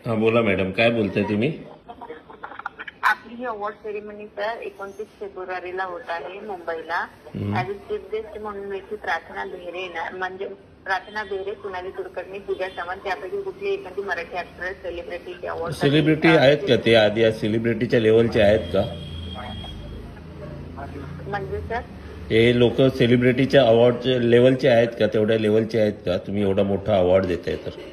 हा बोला मॅडम, काय बोलताय तुम्ही? आपली ही अवॉर्ड सेरेमनी सर 29 फेब्रुवारीला होत आहे मुंबईला. ऍज अ चीफ गेस्ट म्हणून इथे प्रार्थना बेहरे येणार. म्हणजे प्रार्थना बेहरे, सोनाली कुलकर्णी, पूजा सावंत यापैकी कुठली एखादी मराठी ऍक्ट्रेस सेलिब्रिटीचे अवॉर्ड. सेलिब्रिटी आहेत का ते? आधी सेलिब्रिटीच्या लेवलचे आहेत का? म्हणजे सर हे लोक सेलिब्रिटीच्या अवॉर्ड लेवलचे आहेत का? तेवढ्या लेवलचे आहेत का? तुम्ही एवढा मोठा अवॉर्ड देताय तर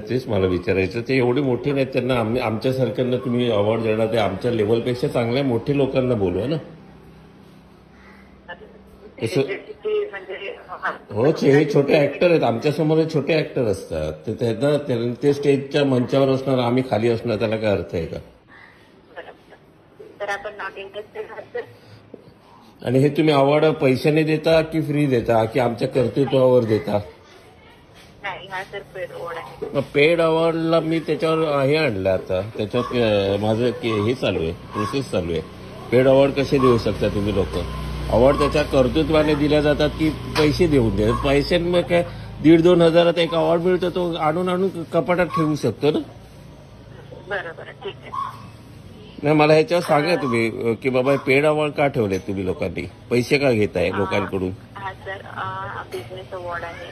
तेच मला विचारायचं. ते एवढे मोठे नाहीत, त्यांना आमच्यासारख्यांना तुम्ही अवॉर्ड देणार? ते आमच्या लेवलपेक्षा चांगल्या मोठ्या लोकांना बोलवा ना. हो, हे छोटे ऍक्टर आहेत. आमच्यासमोर हे छोटे ऍक्टर असतात. त्यांना ते स्टेजच्या मंचावर असणार, आम्ही खाली असणार, त्याला काय अर्थ आहे का? आणि हे तुम्ही अवॉर्ड पैशाने देता की फ्री देता की आमच्या कर्तृत्वावर देता? पेड अवॉर्डला मी त्याच्यावर हे आणलं आता, त्याच्यावर माझं हे चालू आहे, प्रोसेस चालू आहे. पेड अवॉर्ड कसे देऊ शकता तुम्ही लोक? अवॉर्ड त्याच्या कर्तृत्वाने दिल्या जातात की पैसे देऊन देतात? पैशांमुळे काय 1,500-2 हजारात एक अवॉर्ड मिळतो, तो आणून कपाटात ठेवू शकतो ना. बरोबर, ठीक आहे. नाही, मला ह्याच्यावर सांगा तुम्ही की बाबा पेड अवॉर्ड का ठेवले तुम्ही लोकांनी? पैसे का घेताय लोकांकडून? हा सर, बिझनेस अवॉर्ड आहे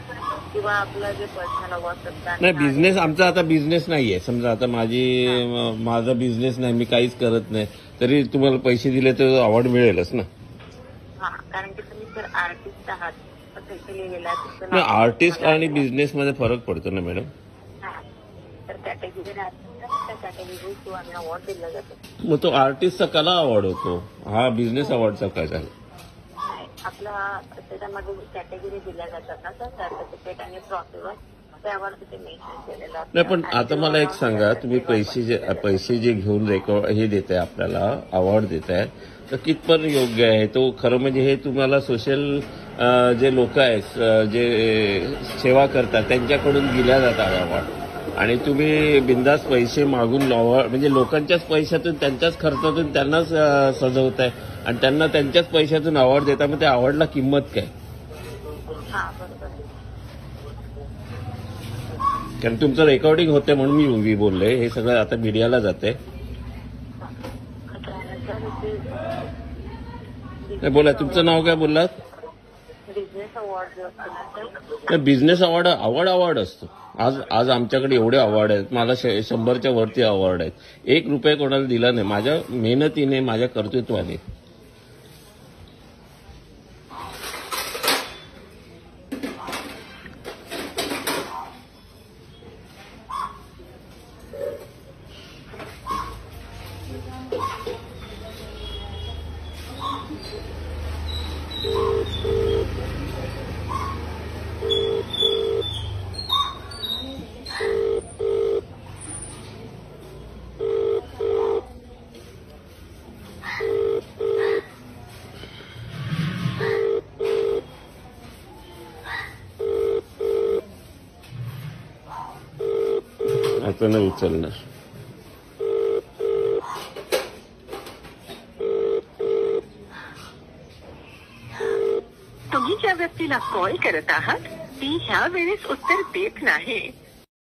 किंवा आपला जे पर्सनल अवॉर्ड असतात. नाही, बिझनेस आमचा आता बिझनेस नाहीये. समजा आता माझा बिझनेस नाही, मी काहीच करत नाही, तरी तुम्हाला पैसे दिले तर अवॉर्ड मिळेलच ना. हा, कारण की तुम्ही सर आर्टिस्ट आहात असं लिहिलेलं आहे. नाही, आर्टिस्ट आणि बिझनेस मध्ये फरक पडतो ना मॅडम. तर कॅटेगरी अवॉर्ड दिला जातो. मग तो आर्टिस्टचा कला अवॉर्ड होतो, हा बिझनेस अवॉर्डचा काय झाला? आपला त्याच्यामध्ये कॅटेगरी दिल्या जातात ना सर, सर्टिफिकेट आणि प्रोसेस, त्यावर तिथे मेन्शन केलेलं आहे. नाही, पण आता मला एक सांगा, तुम्ही पैसे जे घेऊन हे देताय, आपल्याला अवॉर्ड देताय, तर कितपत योग्य आहे तो? खरं म्हणजे हे तुम्हाला सोशल जे लोक आहेत, जे सेवा करतात, त्यांच्याकडून दिल्या जातात अवॉर्ड, आणि तुम्ही बिंदास पैसे मागून म्हणजे लोकांच्याच पैशातून, त्यांच्याच खर्चातून त्यांनाच सजवताय आणि त्यांना त्यांच्याच पैशातून अवॉर्ड देता. मग त्या अवॉर्डला किंमत काय? कारण तुमचं रेकॉर्डिंग होतंय म्हणून मी बोलले. हे सगळं आता मीडियाला जाते. बोला, तुमचं नाव काय बोललात? Business award. बिझनेस अवॉर्ड असतो. आज आमच्याकडे एवढे अवॉर्ड आहेत, मला 100च्या वरती अवॉर्ड आहेत. 1 रुपया कोणाला दिला नाही, माझ्या मेहनतीने, माझ्या कर्तृत्वाने. आता नाही उचलणार. तुम्ही ज्या व्यक्तीला कॉल करत आहात ती ह्या वेळेस उत्तर देत नाही.